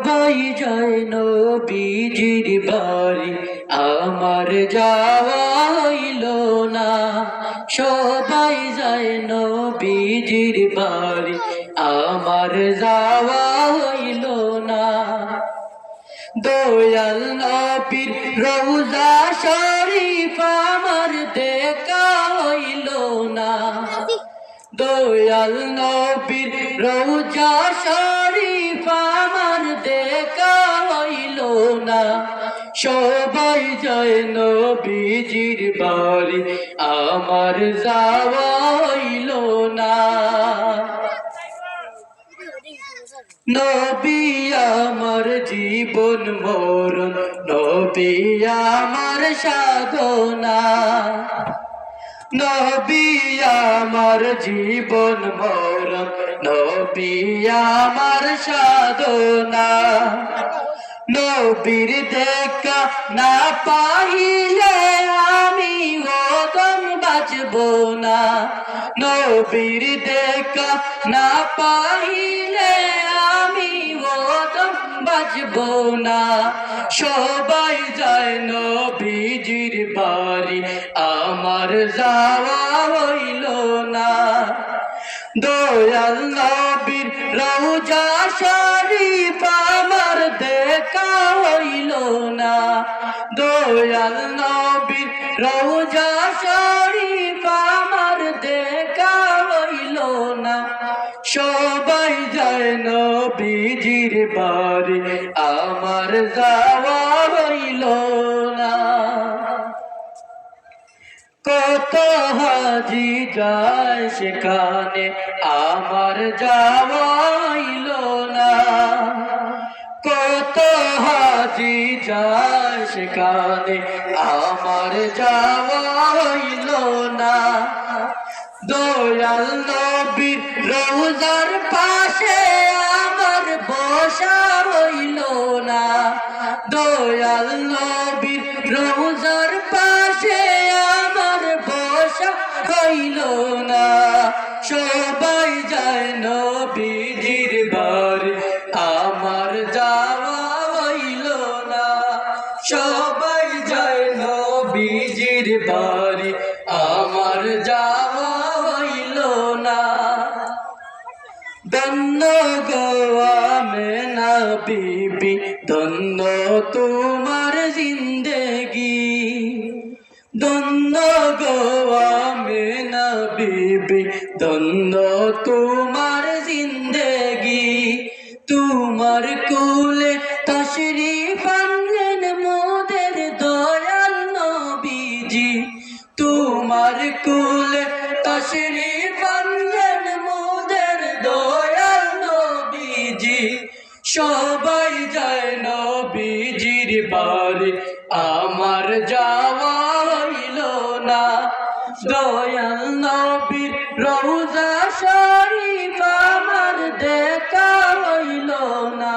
সবাই যায় নবীজির বাড়ি, আমার যাওয়া হইল না। সবাই যায় নবীজির বাড়ি, আমার যাওয়া হইল না। দয়াল নবীর রওজা শরীফ আমার দেখা হইল না। দয়াল নবীর রওজা শরীফ আমার দেখা হইল না। সবাই যায় নবীজির বাড়ি, আমার যাওয়া হইল না। নবী আমার জীবন মরণ, নবী আমার সাধনা। নবী আমার জীবন মরণ, নবী আমার সাধনা। নবীর দেখা না পাইলে আমি ওদম বাঁচব না। নবীর দেখা না পাইলে আমি ওদম বাঁচব না। সবাই যায় নবীজির বাড়ি, আমার যাওয়া হইল না। দয়াল নবীর রওজা শরীফ আমার দেখা হইল না। দয়াল নবীর রওজা শরীফ আমার দেখা হইল না। সবাই যায় নবীজির বাড়ি, আমার যাওয়া হইল না। কত হাজি যায় সেখানে, আমার যাওয়া হইল না। কত হাজি যায় সেখানে, আমার যাওয়া হইল না। দয়াল নবীর রওজার পাশে আমার বসা হইল না। দয়াল নবীর রওজার পাশে আমার বসা হইল না। সবাই যায় নবীজির বাড়ি, আমার যাওয়া হইল না। সবাই যায় নবীজির বাড়ি, আমার যাওয়া হইল না। ধন্য গো আমেনা বিবি, ধন্য তোমার জিন্দেগি। ধন্য গো আমেনা বিবি, ধন্য তোমার জিন্দেগি। তোমার কুলে তশরিফ আনলেন মোদের দয়াল নবীজি। তোমার কুলে তশরিফ আনলেন মোদের দয়াল নবীজি। সবাই যায় নবীজির বাড়ি, আমার যাওয়া হইল না। দয়াল নবীর রওজা শরীফ আমার দেখা হইল না।